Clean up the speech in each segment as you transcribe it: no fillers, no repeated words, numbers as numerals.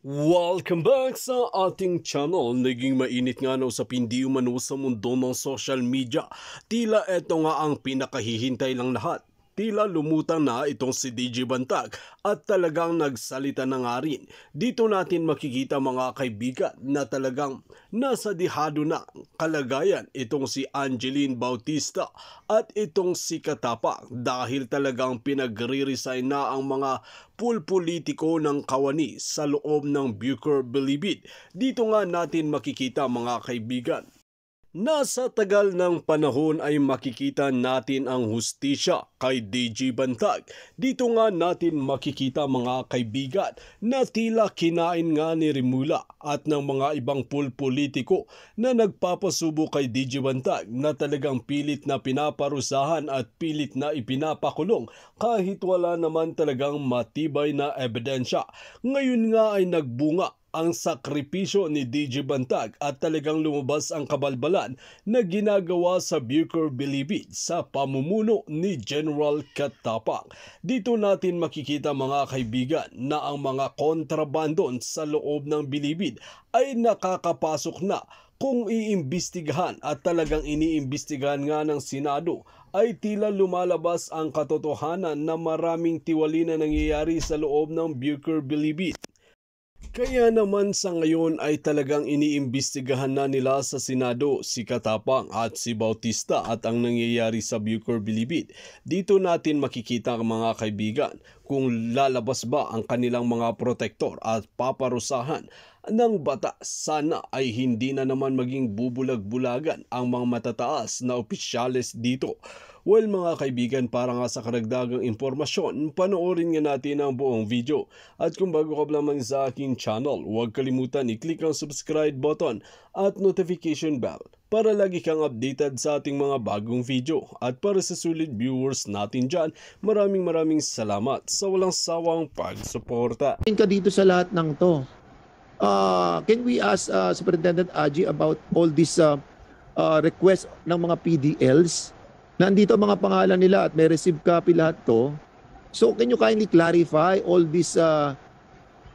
Welcome back sa ating channel. Naging mainit nga na usapin di umano sa mundo ng social media. Tila eto nga ang pinakahihintay lang lahat. Tila lumutang na itong si DJ Bantag at talagang nagsalita na nga rin. Dito natin makikita mga kaibigan na talagang nasa dihado na kalagayan itong si Angeline Bautista at itong si Katapang dahil talagang pinagre-resign na ang mga pulpolitiko ng Kawani sa loob ng Bucor Bilibid. Dito nga natin makikita mga kaibigan. Nasa tagal ng panahon ay makikita natin ang hustisya kay DJ Bantag. Dito nga natin makikita mga kaibigan na tila kinain nga ni Rimula at ng mga ibang pulpolitiko na nagpapasubo kay DJ Bantag na talagang pilit na pinaparusahan at pilit na ipinapakulong kahit wala naman talagang matibay na ebidensya. Ngayon nga ay nagbunga ang sakripisyo ni DJ Bantag at talagang lumabas ang kabalbalan na ginagawa sa Bucor Bilibid sa pamumuno ni General Katapang. Dito natin makikita mga kaibigan na ang mga kontrabandon sa loob ng Bilibid ay nakakapasok na kung iimbestigahan at talagang iniimbestigahan nga ng Senado ay tila lumalabas ang katotohanan na maraming tiwali na nangyayari sa loob ng Bucor Bilibid. Kaya naman sa ngayon ay talagang iniimbestigahan na nila sa Senado si Katapang at si Bautista at ang nangyayari sa Bucor Bilibid. Dito natin makikita mga kaibigan kung lalabas ba ang kanilang mga protektor at paparusahan ng batas. Sana ay hindi na naman maging bubulag-bulagan ang mga matataas na opisyales dito. Well mga kaibigan, para nga sa karagdagang impormasyon, panoorin nga natin ang buong video. At kung bago ka lamang sa aking channel, huwag kalimutan i-click ang subscribe button at notification bell para lagi kang updated sa ating mga bagong video. At para sa sulit viewers natin dyan, maraming salamat sa walang sawang pagsuporta. Ka dito sa lahat ng to. Can we ask Superintendent Aji about all these requests ng mga PDLs? Nandito ang mga pangalan nila at may receive copy lahat to. So can you kindly clarify all these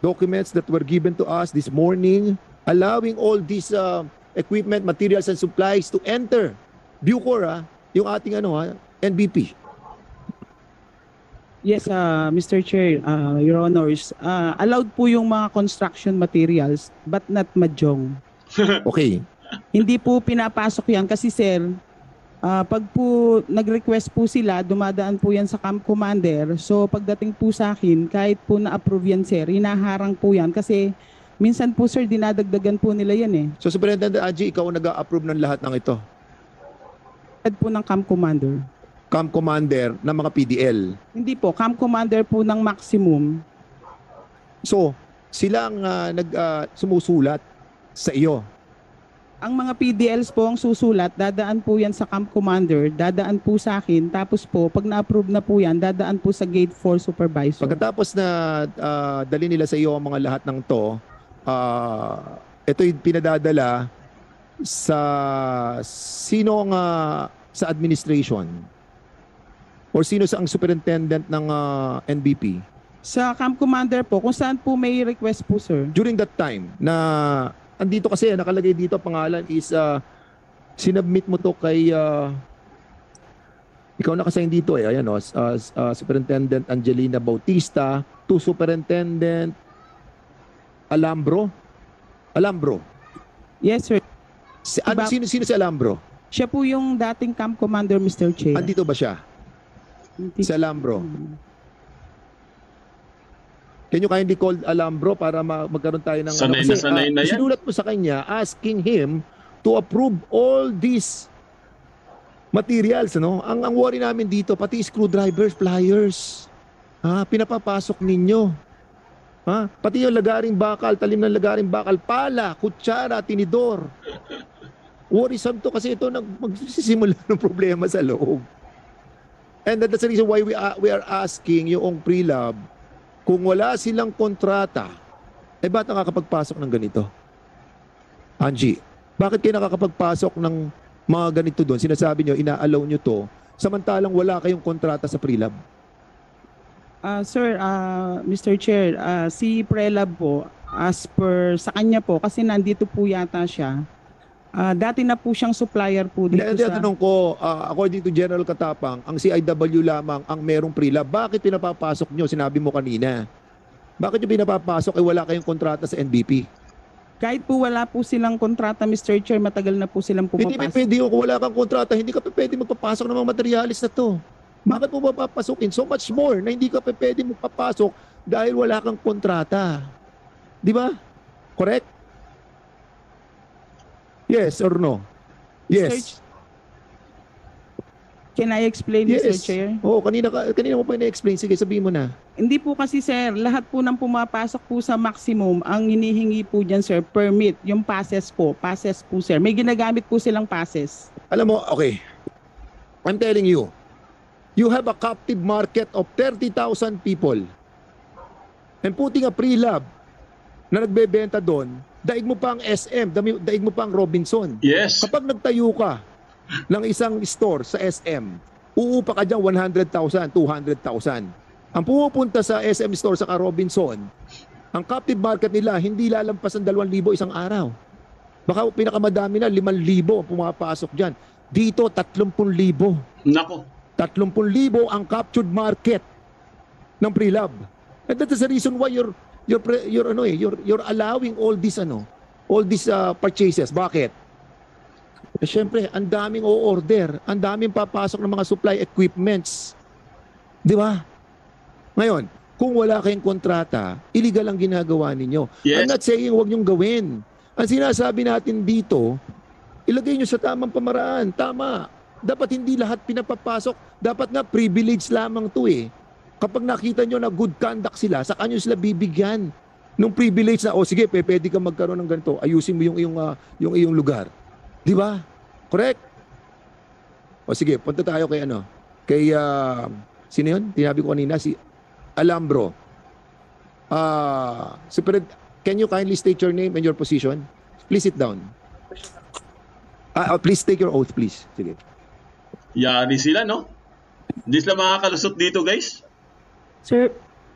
documents that were given to us this morning, allowing all these equipment, materials, and supplies to enter Bucor, yung ating NBP? Yes, Mr. Chair, Your Honors, allowed po yung mga construction materials but not mahjong. Okay. Hindi po pinapasok yan kasi sir, pag po nag-request po sila, dumadaan po yan sa camp commander. So pagdating po sa akin, kahit po na-approve yan sir, hinaharang po yan kasi minsan po sir, dinadagdagan po nila yan eh. So Superintendent Aji, ikaw ang nag-approve ng lahat ng ito? Head po ng camp commander. Camp commander ng mga PDL? Hindi po, camp commander po ng maximum. So sila ang sumusulat sa iyo? Ang mga PDLs po ang susulat, dadaan po yan sa camp commander, dadaan po sa akin, tapos po, pag na-approve na po yan, dadaan po sa gate 4 supervisor. Pagkatapos na dali nila sa iyo ang mga lahat ng to, ito'y pinadadala sa sino sa administration? Or sino sa ang superintendent ng NBP? Sa camp commander po, kung saan po may request po, sir. During that time na andito kasi nakalagay dito pangalan is sinubmit mo to kay ikaw nakasign dito ayan Superintendent Angelina Bautista to Superintendent Alambro. Yes, sir. Sino si Alambro? Siya po yung dating camp commander, Mr. Chair. Andito ba siya? Si Alambro. Can you kindly call Alambro para magkaroon tayo ng sanay na yan. Sinulat mo sa kanya asking him to approve all these materials, Ang worry namin dito pati screwdrivers, pliers. Pinapapasok ninyo. Pati yung lagaring bakal, talim ng lagaring bakal, pala, kutsara, tinidor. Worrisome to kasi ito magsisimula ng problema sa loob. And that's the reason why we are asking yung pre-lab, kung wala silang kontrata, ba't nakakapagpasok ng ganito? Angie, bakit kayo nakakapagpasok ng mga ganito doon? Sinasabi nyo, ina-allow nyo to, samantalang wala kayong kontrata sa pre-lab. Sir, Mr. Chair, si Prelab po, as per sa kanya po, kasi nandito po yata siya. Dati na po siyang supplier po dito Hindi, sa... tanong ko, according to General Katapang, ang CIW lamang ang merong pre-lab. Bakit pinapapasok nyo? Sinabi mo kanina. Bakit nyo pinapapasok wala kayong kontrata sa NBP? Kahit po wala po silang kontrata, Mr. Chair, matagal na po silang Hindi pumapasok. pwede kung wala kang kontrata, hindi ka pwede magpapasok ng mga materialis na to. Bakit mo papapasukin? So much more na hindi ka pwede magpapasok dahil wala kang kontrata. Di ba? Correct? Yes or no? Yes. Can I explain, Mr. Yes. Chair? Oh, kanina mo pa na-explain. Sige, sabihin mo na. Hindi po kasi, sir, lahat po ng pumapasok po sa maximum, ang hinihingi po dyan, sir, permit, yung passes po, sir. May ginagamit po silang passes. Alam mo, okay. I'm telling you, you have a captive market of 30,000 people. And putting a pre-lab na nagbebenta doon, daig mo pa ang SM, daig mo pa ang Robinson. Yes. Kapag nagtayo ka ng isang store sa SM, uupa ka dyan 100,000, 200,000. Ang pumupunta sa SM store sa Robinson, ang captive market nila hindi lalampas ng 2,000 isang araw. Baka pinakamadami na 5,000 ang pumapasok dyan. Dito 30,000. Nako. 30,000 ang captured market ng pre-lab. And that is the reason why you're allowing all these purchases. Bakit? Eh, syempre, ang daming o-order, ang daming papasok ng mga supply equipments. Di ba? Ngayon, kung wala kayong kontrata, illegal ang ginagawa ninyo. Yes. I'm not saying huwag niyong gawin. Ang sinasabi natin dito, ilagay niyo sa tamang pamaraan. Tama. Dapat hindi lahat pinapapasok. Dapat nga privilege lamang to eh. Kapag nakita nyo na good conduct sila, sa kanyo sila bibigyan nung privilege na, sige, pwede ka magkaroon ng ganito. Ayusin mo yung iyong lugar. Di ba? Correct? O sige, punta tayo kay sino yun? Tinabi ko kanina, si Alambro. Can you kindly state your name and your position? Please sit down. Please take your oath, please. Sige. Yari sila, no? Hindi sila makakalusot dito, guys. Sir,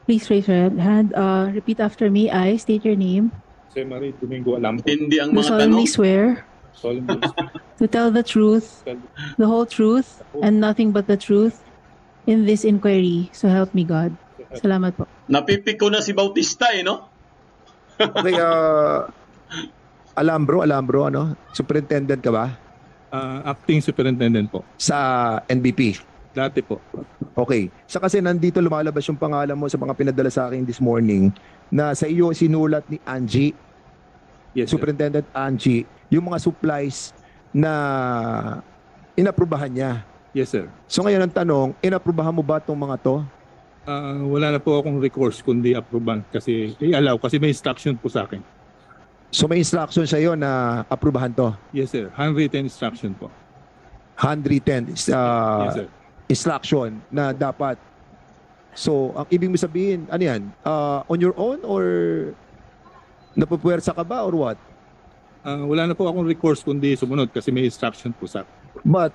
please raise your hand. Repeat after me. I state your name. Jose Marie Domingo Alampo. Hindi ang Do mga solemnly tanong. swear Solemnly to tell the truth, the whole truth, and nothing but the truth in this inquiry. So help me God. Salamat po. Napipik ko na si Bautista, no? Okay, Alambro, Superintendent ka ba? Acting Superintendent po. Sa NBP? Dati po. Okay. Sa kasi nandito lumalabas yung pangalan mo sa mga pinadala sa akin this morning na sa iyo sinulat ni Angie, Yes, sir. Superintendent Angie, yung mga supplies na inaprubahan niya. Yes, sir. So ngayon ang tanong, inaprubahan mo ba itong mga to? Wala na po akong recourse kundi approval kasi i-allow kasi may instruction po sa akin. So may instruction sa iyo na aprubahan to? Yes, sir. Handwritten instruction po. 110 Yes, sir. instruction na dapat. So, ang ibig mo sabihin, ano yan? On your own or napupuwersa ka ba or what? Wala na po akong recourse kundi sumunod kasi may instruction po sa akin. But,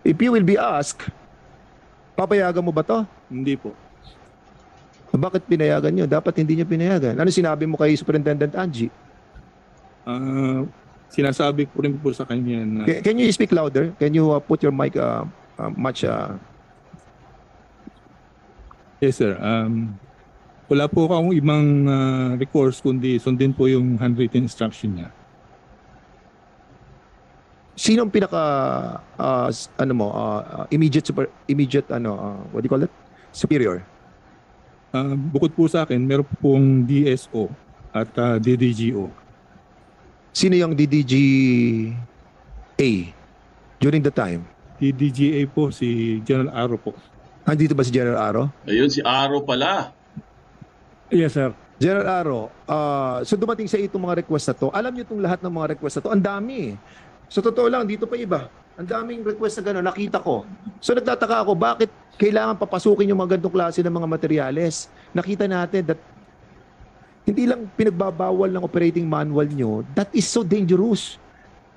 if you will be asked, papayagan mo ba to? Hindi po. Bakit pinayagan nyo? Dapat hindi nyo pinayagan. Ano sinabi mo kay Superintendent Angie? Sinasabi ko rin po sa kanya na Can you speak louder? Can you put your mic much... yes, sir. Wala po akong ibang recourse kundi sundin po yung handwritten instruction niya. Sino ang pinaka immediate what do you call it? Superior. Bukod po sa akin, meron pong DSO at DDGO. Sino yung DDGA during the time? DDGA po si General Aro po. Andito ba si General Aro? Ayun, si Aro pala. Yes, sir. General Aro, so dumating sa itong mga request na to. Alam niyo itong lahat ng mga request na to. Ang dami. So totoo lang, dito pa iba. Ang daming request na gano'n, nakita ko. So nagtataka ako, bakit kailangan papasukin yung mga ganitong klase ng mga materyales? Nakita natin that hindi lang pinagbabawal ng operating manual nyo, that is so dangerous.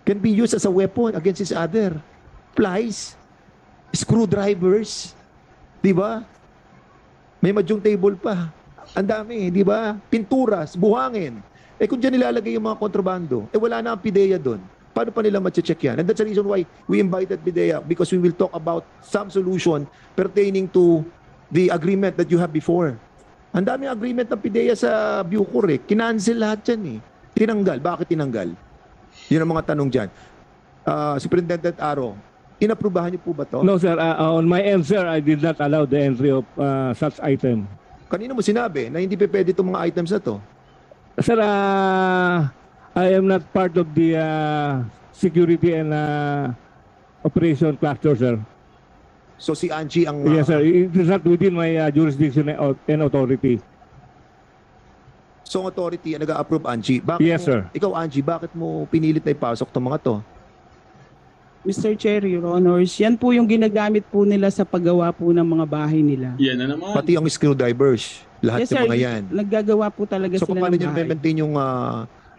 Can be used as a weapon against each other. Plies, screwdrivers, di ba? May mahjong table pa. Ang dami, di ba? Pinturas, buhangin. Kung dyan nilalagay yung mga kontrabando, wala na ang PIDEA doon. Paano pa nila ma-check yan? And that's the reason why we invited PIDEA, because we will talk about some solution pertaining to the agreement that you have before. Ang daming agreement ng PIDEA sa Bucor Kinancel lahat yan Tinanggal. Bakit tinanggal? Yun ang mga tanong dyan. Superintendent Aro, inaprubahan niyo po ba to? No, sir. On my end, sir, I did not allow the entry of such item. Kanina mo sinabi na hindi pa pwede itong mga items na to. Sir, I am not part of the security and operation cluster, sir. So si Angie ang... Yes, sir. It is not within my jurisdiction and authority. So ang authority ang nag-approve, Angie. Bakit Yes, sir. Ikaw, Angie, bakit mo pinilit na ipasok itong mga to? Mr. Chair, Your Honors, yan po yung ginagamit po nila sa paggawa po ng mga bahay nila. Yan na naman. Pati ang screwdrivers. Lahat Yes, ng sir. mga yan. Naggagawa po talaga So sila paano ng nyo bahay. maintain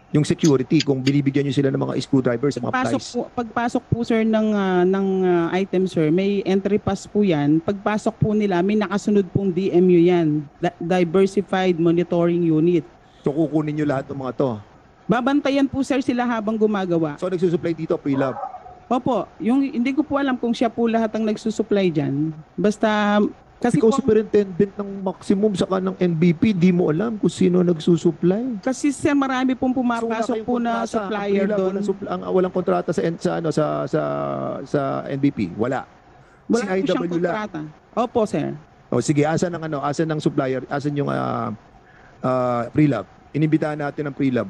yung security kung binibigyan nyo sila ng mga screwdrivers, mga plies? Pagpasok po sir ng item sir, may entry pass po yan. Pagpasok po nila, may nakasunod pong DMU yan. Diversified Monitoring Unit. So kukunin nyo lahat ng mga to. Babantayan po sir sila habang gumagawa. So nagsusupply dito, pre-lab. Opo, hindi ko po alam kung siya po lahat ang nagsusupply dyan. Basta, kasi Ikaw po, superintendent ng maximum saka ng NBP, di mo alam kung sino nagsusupply. kasi sir marami pong pumapasok po na supplier doon. Walang kontrata sa NBP. Wala. Wala CIW po siyang lang. kontrata. Opo sir. O sige, asan ng supplier, asan yung pre-lab? Inimbitahan natin ang pre-lab.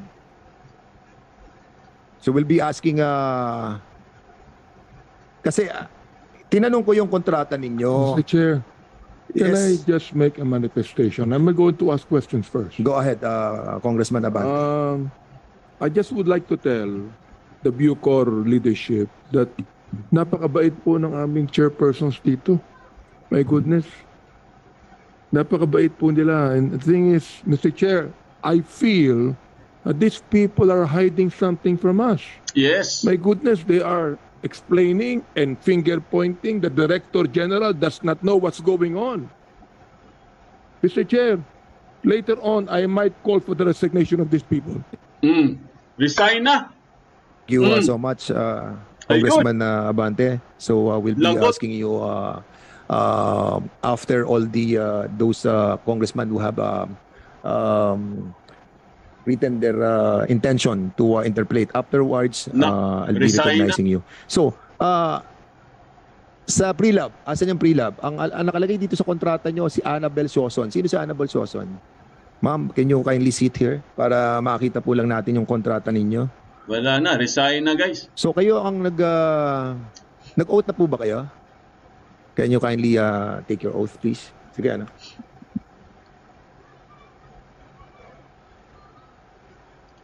So we'll be asking kasi tinanong ko yung kontrata ninyo. Mr. Chair, can I Yes. just make a manifestation? I'm going to ask questions first. Go ahead, Congressman Abante. I just would like to tell the Bucor leadership that napakabait po ng aming chairpersons dito. My goodness. Napakabait po nila. And the thing is, Mr. Chair, I feel that these people are hiding something from us. Yes. My goodness, they are explaining and finger pointing. The Director General does not know what's going on. Mr. Chair, later on, I might call for the resignation of these people. Resign na. Thank you so much, Congressman Abante. So we'll be Lagot. asking you after all those congressmen who have written their intention to interpolate. Afterwards, I'll be resign recognizing you. So, sa pre-lab, asan yung pre-lab? Ang nakalagay dito sa kontrata nyo, si Annabel Sioson. Sino si Annabel Sioson? Ma'am, can you kindly sit here para makita po lang natin yung kontrata ninyo? Wala na. Resign na, guys. So, kayo ang nag-oath na po ba kayo? Can you kindly take your oath, please? Sige, ano?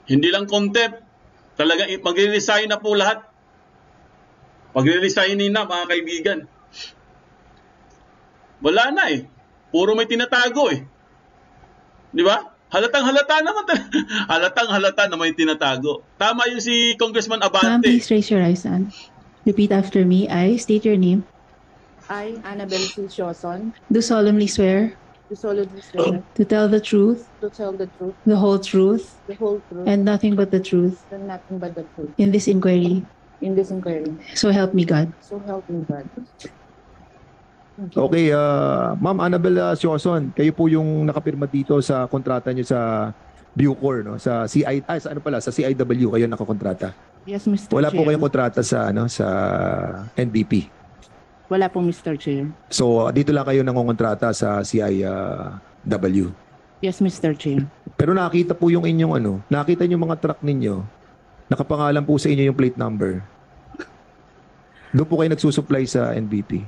Hindi lang contempt. Talaga, magre-resign na po lahat. Magre-resignin na, mga kaibigan. Wala na Puro may tinatago Di ba? Halatang-halata naman. Halatang-halata na may tinatago. Tama yung si Congressman Ma'am, Abante. please raise your right hand. Repeat after me. I state your name. I, Annabel C. Sioson, Do solemnly swear do solemnly swear to tell the truth, to tell the truth, the whole truth, the whole truth, and nothing but the truth and nothing but the truth in this inquiry. in this inquiry. So help me God. So help me God. Thank you. Okay, Ma'am Annabel Sioson, kayo po yung nakapirma dito sa kontrata nyo sa Bucor, no? Sa sa CIW kayo nakakontrata. Yes, Mr. Wala Chair. po kayong kontrata sa sa NBP. Wala po, Mr. Chair. So dito lang kayo nangongontrata sa CIW. Yes, Mr. Chair. Pero nakita po yung inyong nakita niyo mga truck ninyo. Nakapangalan po sa inyo yung plate number. Doon po kayo nagsusupply sa NBP.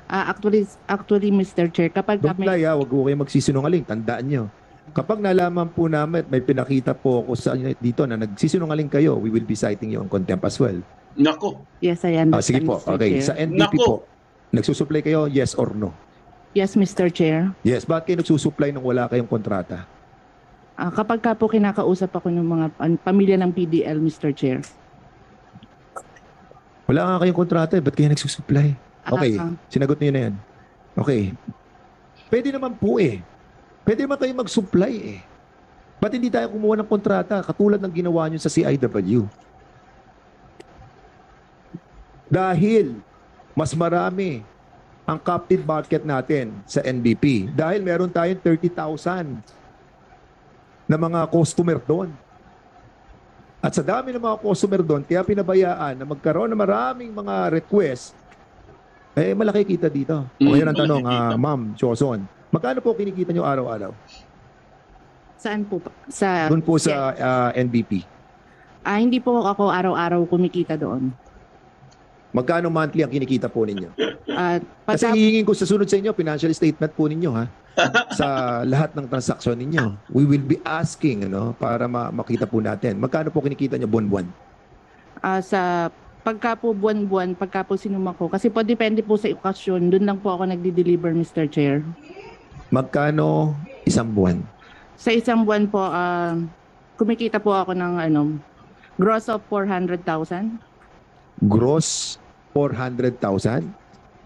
Actually, Mr. Chair, kapag Don't lie, wag po kayo magsisinungaling. Tandaan nyo. Kapag nalaman po namin at may pinakita po ako sa inyo dito na nagsisinungaling kayo, we will be citing you on contempt as well. Nako. Yes, I understand, Sige po. Mr. Okay. Chair. Sa NBP Nako. po, nagsusupply kayo, yes or no? Yes, Mr. Chair. Yes. Bakit kayo nagsusupply nung wala kayong kontrata? Kapag ka po kinakausap ako ng mga pamilya ng PDL, Mr. Chair. Wala nga kayong kontrata. Ba't kayo nagsusupply? Okay. Sinagot niyo na yan. Okay. Pwede naman po Pwede naman kayo mag-supply eh. Ba't hindi tayo kumuha ng kontrata katulad ng ginawa nyo sa CIW? Dahil mas marami ang captive market natin sa NBP. Dahil meron tayong 30,000 na mga customer doon. At sa dami ng mga customer doon, kaya pinabayaan na magkaroon ng maraming mga request, eh malaki kita dito. O yan ang tanong, Ma'am Joson. Magkano po kinikita nyo araw-araw? Saan po? Sa Doon po sa NBP. Hindi po ako araw-araw kumikita doon. Magkano monthly ang kinikita po ninyo? Kasi Pagka, hihingin ko sa sunod sa inyo, financial statement po ninyo ha. Sa lahat ng transaksyon ninyo. We will be asking para makita po natin. Magkano po kinikita nyo buwan-buwan? sa pagka po buwan-buwan, pagka po sinuma ko, kasi po depende po sa okasyon, doon lang po ako nagdi-deliver, Mr. Chair. Magkano isang buwan? Sa isang buwan po, kumikita po ako ng gross of 400,000. Gross 400,000?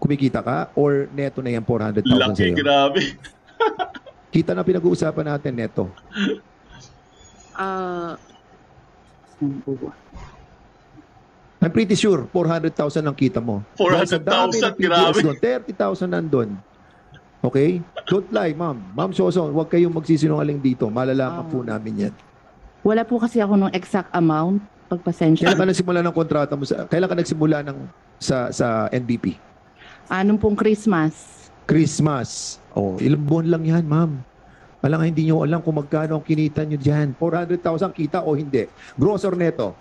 Kumikita ka? Or neto na yan 400,000 Laki, sa'yo? grabe. Kita na pinag-uusapan natin neto. I'm pretty sure 400,000 ang kita mo. 400,000, grabe. 30,000 nandun. Okay? Don't lie, ma'am. Ma'am Soson, huwag kayong magsisinungaling dito. Malalaman po namin yan. Wala po kasi ako ng exact amount. Pagpasensya. Kailan ka nagsimula ng kontrata mo? Kailan ka nagsimula sa NBP? Anong pong Christmas? Christmas. Oh, ilang buwan lang yan, ma'am. Alam nga, hindi nyo alam kung magkano ang kinita nyo dyan. 400,000 kita o hindi? Gross or neto?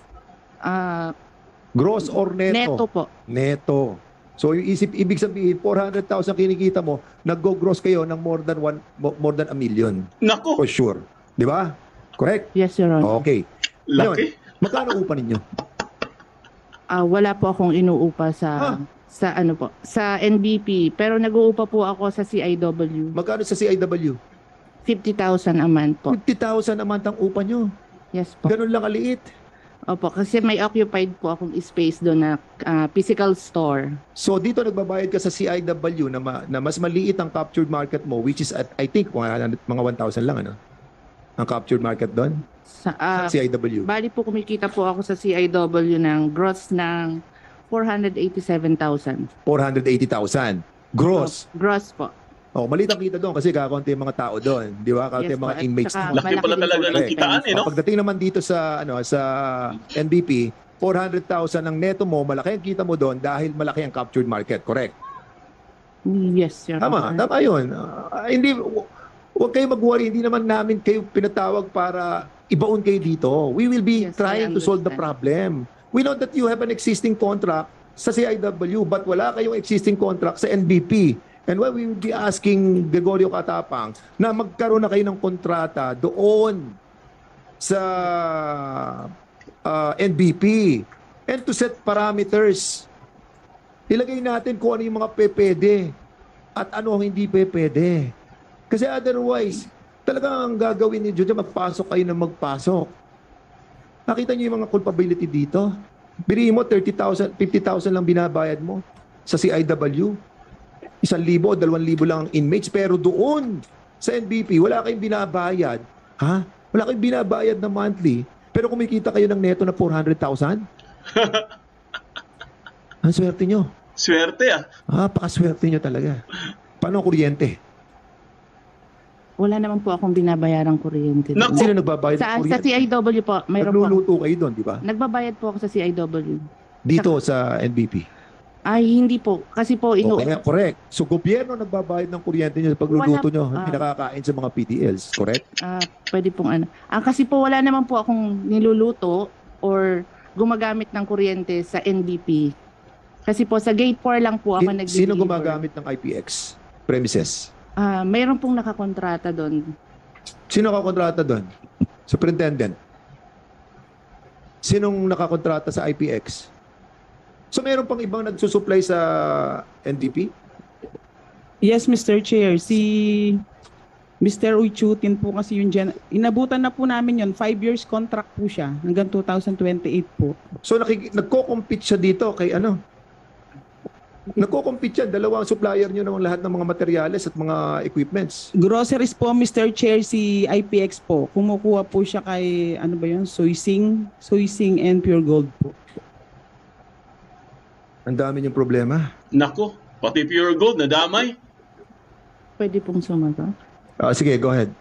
Gross or neto? Neto po. Neto. So, ibig sabihin, 400,000 kinikita mo, nag-go-gross kayo ng more than a million. Nako. For sure. Di ba? Correct? Yes, Your Honor. Okay. Laki. Ngayon, magkano upa ninyo? Wala po akong inuupa sa NBP, pero nag-uupa po ako sa CIW. Magkano sa CIW? 50,000 a month po. 50,000 a month ang upa nyo. Yes po. Ganun lang kaliit. Opo, kasi may occupied po akong space doon na physical store. So dito nagbabayad ka sa CIW na mas maliit ang captured market mo, which is at, I think mga 1,000 lang ang captured market doon? Sa CIW. Bali po kumikita po ako sa CIW ng gross ng 487,000. 480,000. Gross. Gross po. Oh, maliit ang kita doon kasi kakaunti yung mga tao doon, di ba? Kaunti Yes yung mga po, at inmates. saka Laki pala talaga ng kitaan no? Pagdating naman dito sa NBP, 400,000 ang neto mo, malaki ang kita mo doon dahil malaki ang captured market, correct? Yes, Your Honor. Tama 'yun. Hindi huwag kayo mag-worry, hindi naman namin kayo pinatawag para ibaon kayo dito. We will be Yes, trying I to solve the understand. problem. We know that you have an existing contract sa CIW but wala kayong existing contract sa NBP. And why we will be asking Gregorio Katapang na magkaroon na kayo ng kontrata doon sa NBP and to set parameters. Ilagay natin kung ano yung mga pwede at ano ang hindi pwede. Kasi otherwise, talagang ang gagawin niyo dyan, magpasok kayo na magpasok. Nakita niyo yung mga culpability dito? Birihin mo, 30,000, 50,000 lang binabayad mo sa CIW. 1,000 o 2,000 lang ang inmates. Pero doon sa NBP, wala kayong binabayad. Ha? Wala kayong binabayad na monthly. Pero kumikita kayo ng neto na 400,000? Ang swerte nyo. Swerte Pakaswerte nyo talaga. Paano ang kuryente? Wala naman po akong binabayarang kuryente. Naku! Sino nagbabayad ng Sa kuryente? CIW po, mayroon po. Nagluluto kayo doon, di ba? Nagbabayad po ako sa CIW. Dito sa NBP. Ay, hindi po. Kasi po, Okay, correct. So, gobyerno nagbabayad ng kuryente nyo sa pagluluto Wala- nyo. Hindi nakakain sa mga PTLs, correct? pwede pong kasi po wala naman po akong niluluto or gumagamit ng kuryente sa NBP. Kasi po sa gate 4 lang po ako nag-deliver. Sino gumagamit ng IPX premises? Mayroon pong nakakontrata doon. Sino nakakontrata doon? Superintendent. Sinong nakakontrata sa IPX? So, meron pang ibang nagsusupply sa NDP? Yes, Mr. Chair. Si Mr. Uychutin po kasi yung inabutan na po namin yun. 5 years contract po siya. Hanggang 2028 po. So, nagko-compete siya dito kay Nagko-compete yan. Dalawang supplier nyo ng lahat ng mga materyales at mga equipments. Groceries po, Mr. Chair, si IPX po. Kumukuha po siya kay, ano ba yun, Soysing and Pure Gold po. Ang dami niyong problema. Nako, pati Pure Gold nadamay. Pwede pong sumagot. Sige, go ahead.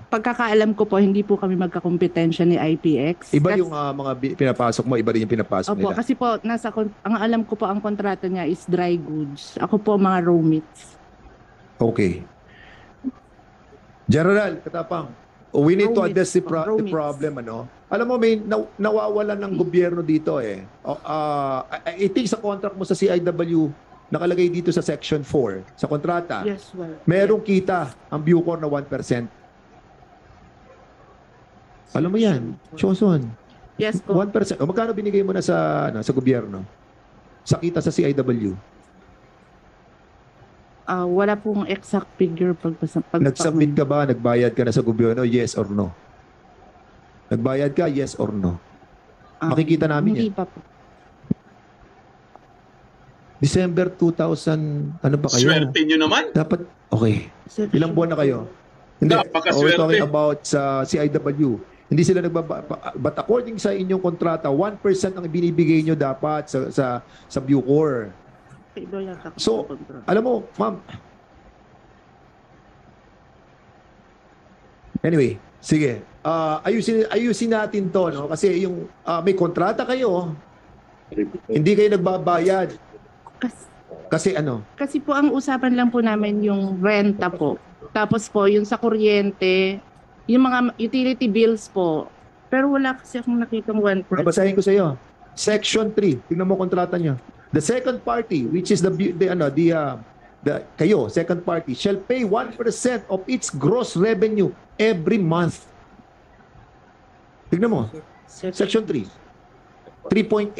Pagkakaalam ko po, hindi po kami magkakompetensya ni IPX. Iba yung mga pinapasok mo, iba rin yung pinapasok Opo, nila. kasi po, ang alam ko po, ang kontrata niya is dry goods. Ako po, mga raw meats. Okay. General, Katapang, we need to address the Roommates. problem, ano? Alam mo, may nawawalan ng gobyerno dito eh. I think sa contract mo sa CIW, nakalagay dito sa Section 4, sa kontrata, Yes, well. merong kita ang Bucor na 1%. Alam mo yan, Choson. Yes po. 1%. O magkano binigay mo na sa gobyerno? Sa kita sa CIW? Wala pong exact figure Nag-submit ka ba? Nagbayad ka na sa gobyerno? Yes or no? Nagbayad ka? Yes or no? Makikita namin Hindi yan. pa po. December 2000, ano pa kayo? Swerte nyo naman. Dapat, okay. Ilang buwan na kayo? Hindi. Napakaswerte. We're talking about sa CIW. Hindi sila but according sa inyong kontrata, 1% ang binibigay nyo dapat sa Bucor. So, alam mo, ma'am. Anyway, sige. Ayusin natin to, no? Kasi yung may kontrata kayo, hindi kayo nagbabayad. Kasi ano? Kasi po ang usapan lang po namin yung renta po. Tapos po yung sa kuryente, yung mga utility bills po. Pero wala kasi akong nakitang 1%. Babasahin ko sa iyo. Section 3. Tingnan mo kontrata niyo. The second party, which is kayo, second party, shall pay 1% of its gross revenue every month. Tingnan mo. Section 3. 3.8.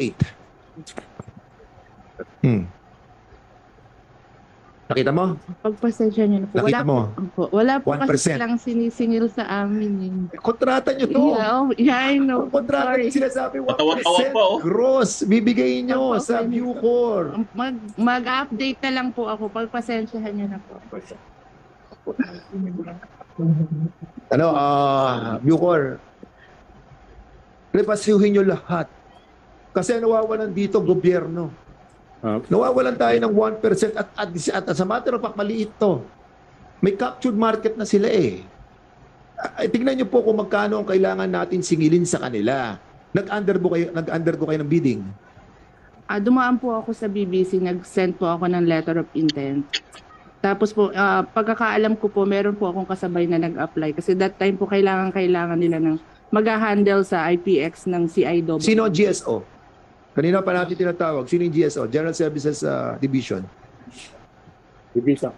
Nakita mo? Pagpasensya niyo na po. Nakita mo? Wala po 1%. kasi lang sinisingil sa amin. Kontrata niyo to. Yeah, I know. Kontrata Sorry. niyo sinasabi 1% Patawa-tawa pa, oh. gross bibigay niyo Opo, sa okay. Bucor. Mag-update na lang po ako. Pagpasensyahan niyo na po. Ano, Bucor, repasyuhin nyo lahat. Kasi nawawalan dito gobyerno. Nawawalan tayo ng 1% at as a matter of fact, maliit to. May captured market na sila eh. Tingnan nyo po kung magkano ang kailangan natin singilin sa kanila. Nag-undergo kayo ng bidding. Dumaan po ako sa BBC, nag-send po ako ng letter of intent. Tapos po, pagkakaalam ko po, meron po akong kasabay na nag-apply. Kasi that time po, kailangan nila ng mag-handle sa IPX ng CIW. Sino ang GSO? Kanina pa natin tinatawag. Sino yung GSO? General Services Division. Ibita.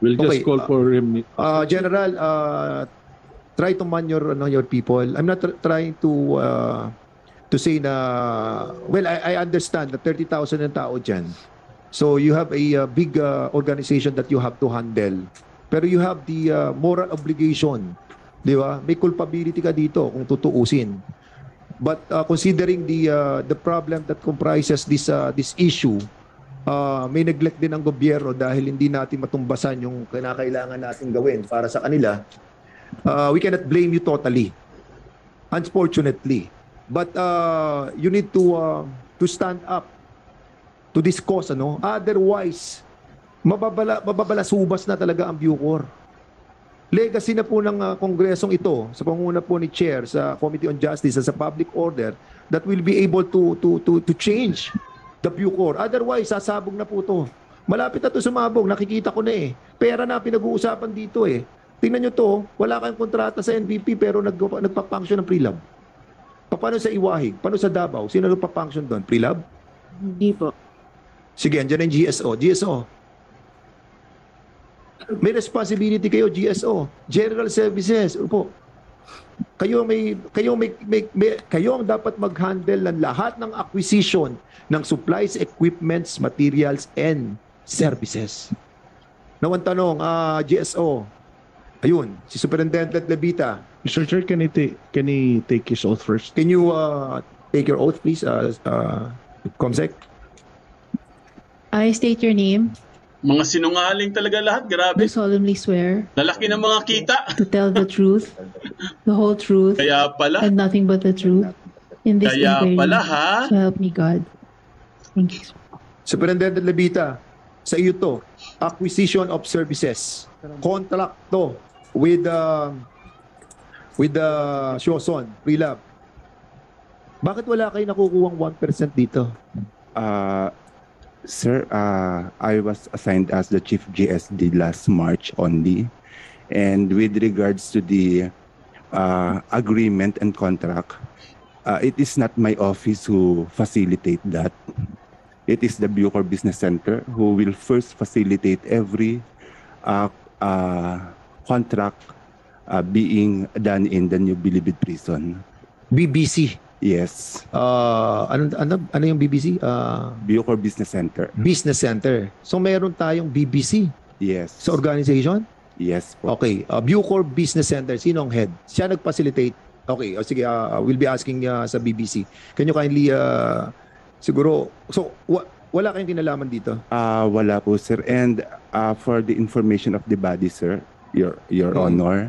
We'll just Okay, call for him. General, try to man your people. I'm not trying to say na, well, I understand na 30,000 ang tao dyan. So you have a big organization that you have to handle. Pero you have the moral obligation. Di ba? May culpability ka dito kung tutuusin. But considering the problem that comprises this issue, may neglect din ang gobyerno dahil hindi natin matumbasan yung kinakailangan natin gawin para sa kanila. We cannot blame you totally, unfortunately. But you need to stand up to this cause, ano? Otherwise, mababalasubas na talaga ang Bucor. Legacy na po ng kongresong ito sa pangunguna po ni Chair sa Committee on Justice at sa Public Order that will be able to change the Bucor. Otherwise, sasabog na po ito. Malapit na ito sumabog. Nakikita ko na eh. Pera na pinag-uusapan dito eh. Tingnan nyo to, wala kayong kontrata sa NBP pero nagpa-function ng pre-lab. Paano sa Iwahig? Paano sa Davao? Sino nagpa-function doon? Pre-lab? Hindi po. Sige, andyan yung GSO. GSO. May responsibility kayo, GSO. General Services. Opo. Kayo ang dapat mag-handle ng lahat ng acquisition ng supplies, equipments, materials, and services. Now, ang tanong, GSO. Ayun, si Superintendent Levita. Mr. Chair, can he take his oath first? Can you take your oath, please? Comsec? I state your name, Mga sinungaling talaga lahat, grabe. do solemnly swear Lalaki ng mga kita. to tell the truth, the whole truth, Kaya pala, and nothing but the truth in this kaya inquiry. pala ha. So help me God. Thank you. Superintendent Levita, sa iyo to, acquisition of services. Contract to with Shoson, Pre-Lab. Bakit wala kayo nakukuhang 1% dito? Sir, I was assigned as the Chief GSD last March only. And with regards to the agreement and contract, it is not my office who facilitate that. It is the Bucor Business Center who will first facilitate every contract being done in the New Bilibid Prison. BBC. Yes, Ano yung BBC? Bucor Business Center. Business Center. So meron tayong BBC Yes. sa organization? Yes po. Okay. Bucor Business Center. Sino ang head? Siya nag-facilitate. Okay. Sige, we'll be asking sa BBC. Can you kindly, siguro, so, wala kayong kinalaman dito? Wala po, sir. And for the information of the body, sir, Your Honor,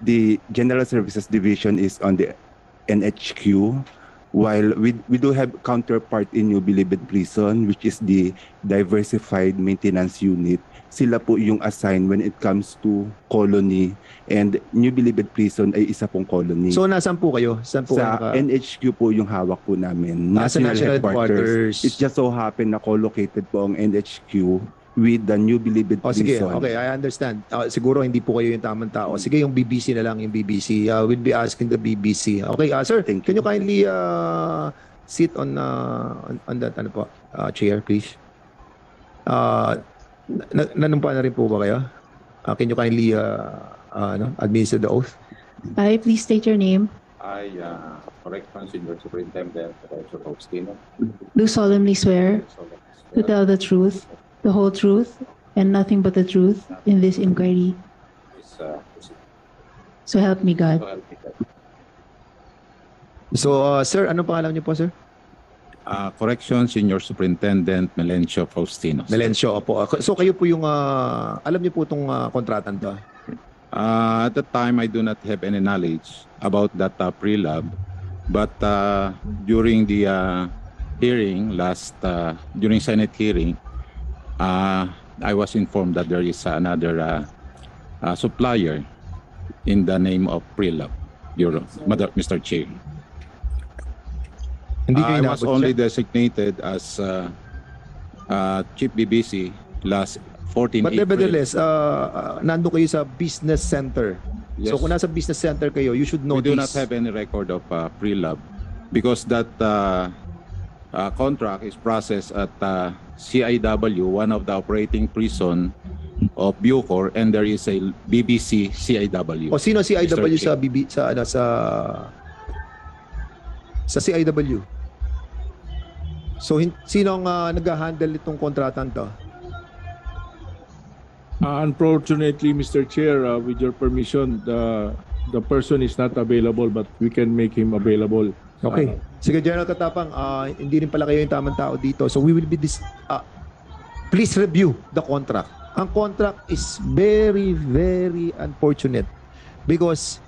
the General Services Division is on the NHQ, while we do have counterpart in New Bilibid Prison, which is the Diversified Maintenance Unit. Sila po yung assigned when it comes to colony, and New Bilibid Prison ay isa pong colony. So, nasaan po kayo? Saan po Sa kayo NHQ po yung hawak po namin. Sa National Headquarters. It just so happen na co-located po ang NHQ with the New Bilibid Prison. Sige, okay, I understand. Siguro hindi po kayo yung tamang tao. Sige, yung BBC na lang, yung BBC. We'll be asking the BBC. Okay, sir, can you kindly sit on that chair, please? Nanumpa na rin po ba kayo? Can you kindly administer the oath? I please state your name, I, correction, Senior Superintendent Faustino, do solemnly swear to tell the truth, the whole truth, and nothing but the truth in this inquiry. So help me God. So, sir, anong pangalan niyo po, sir? correction, Senior Superintendent Melencio Faustino. Melencio, opo. So, kayo po yung, alam niyo po itong kontratan to? At the time, I do not have any knowledge about that pre-lab. But during the hearing, during Senate hearing, I was informed that there is another supplier in the name of pre-lab, Mr. Chair. I was only designated as Chief BBC last 14 But April. nevertheless, nandun kayo sa business center. Yes. So kung nasa business center kayo, you should know We do this. not have any record of pre-lab because that contract is processed at CIW, one of the operating prison of Bucor, and there is a BBC CIW. O sino CIW Mr. sa sa CIW? So sino ang nag-handle itong kontratang to? Unfortunately, Mr. Chair, with your permission, the person is not available, but we can make him available. Okay. Sige, General Katapang, hindi rin pala kayo yung tamang tao dito. So we will be please review the contract. Ang contract is very, very unfortunate because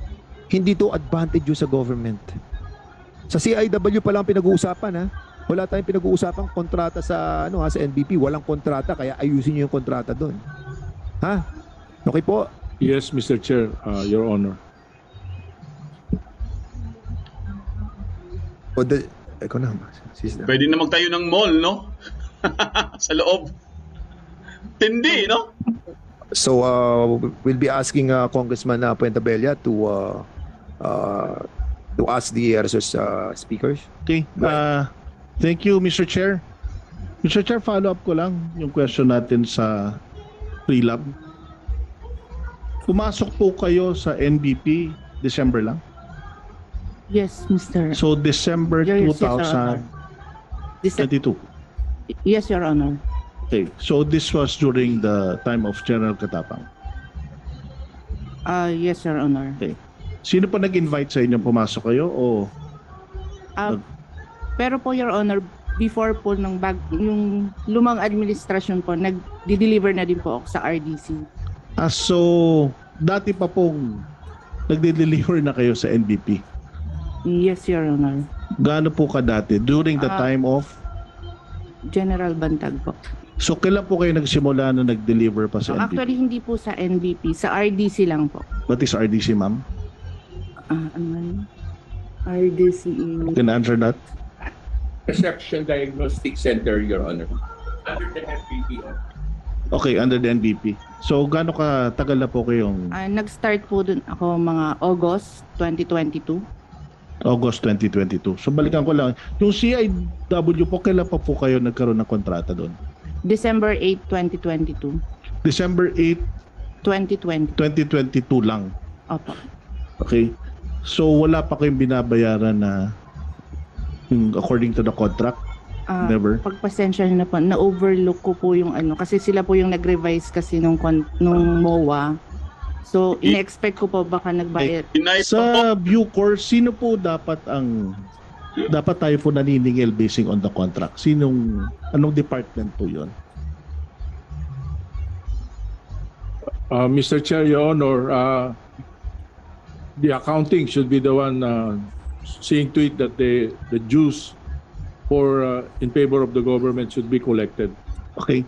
hindi to advantage sa government. Sa CIW pa lang pinag-uusapan, ha? Wala tayong pinag-uusapang kontrata sa sa NBP. Walang kontrata, kaya ayusin niyo yung kontrata doon. Ha? Okay po? Yes, Mr. Chair, Your Honor. Ikaw na, sister. Pwede na magtayo ng mall, no? Sa loob. Tindi, no? So, we'll be asking Congressman Puentabella to ask the speakers. Okay. Thank you, Mr. Chair. Mr. Chair, follow-up ko lang yung question natin sa pre-lab. Pumasok po kayo sa NBP December lang? Yes, Mr. So, December Yes, Your Honor. 2022? Yes, Your Honor. Okay. So, this was during the time of General Katapang? Yes, Your Honor. Okay. Sino pa nag-invite sa inyo pumasok kayo o Pero po, Your Honor, before po yung lumang administrasyon po, nag-deliver na din po ako sa RDC. So, dati pa pong nagde-deliver na kayo sa NBP? Yes, Your Honor. Gaano po ka dati? During the time of? General Bantag po. So, kailan po kayo nagsimula na nag-deliver pa sa NBP? Actually, hindi po sa NBP. Sa RDC lang po. What is RDC, ma'am? RDC. Can I answer that? Reception Diagnostic Center, Your Honor. Under the NBP. Okay, under the NBP. So, gaano katagal na po kayong? Nag-start po dun ako mga August 2022. August 2022. So, balikan ko lang. Yung CIW po, kailan pa po kayo nagkaroon ng kontrata doon? December 8, 2022. December 8, 2020. 2022 lang. Opo. Okay. So, wala pa kayong binabayaran na according to the contract? Never? Pagpasensya na po, na-overlook ko po yung kasi sila po yung nag-revise kasi nung MOA. So, in-expect ko po baka nagbayad. Sa Bucor, sino po dapat tayo po naniningil basing on the contract? Anong department po yun? Mr. Chair, Your Honor, the accounting should be the one seeing to it that the dues for in favor of the government should be collected. Okay.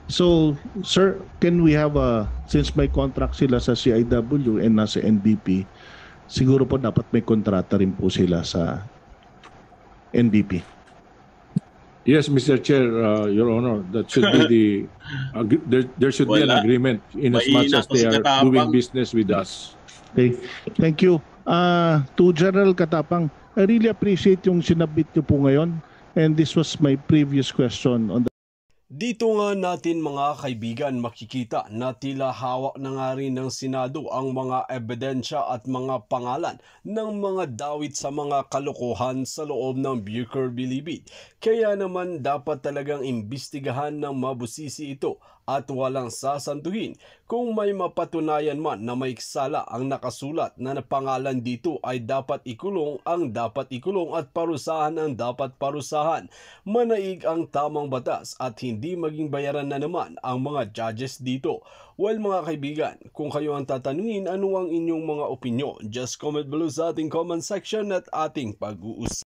So, sir, can we have since may contract sila sa CIW and nasa NBP, siguro po dapat may kontrata rin po sila sa NBP. Yes, Mr. Chair, Your Honor, that should be there should be an agreement in as much as they are doing business with us. Okay. Thank you. To General Katapang, I really appreciate yung sinabit niyo po ngayon. And this was my previous question on the... Dito nga natin mga kaibigan makikita na tila hawak na nga rin ng Senado ang mga ebidensya at mga pangalan ng mga dawit sa mga kalokohan sa loob ng Bucor Bilibid. Kaya naman dapat talagang imbestigahan ng mabusisi ito at walang sasantuhin. Kung may mapatunayan man na may sala ang nakasulat na pangalan dito ay dapat ikulong ang dapat ikulong at parusahan ang dapat parusahan. Manaig ang tamang batas at hindi maging bayaran na naman ang mga judges dito. Well mga kaibigan, kung kayo ang tatanungin ano ang inyong mga opinyon, just comment below sa ating comment section at ating pag-uusap.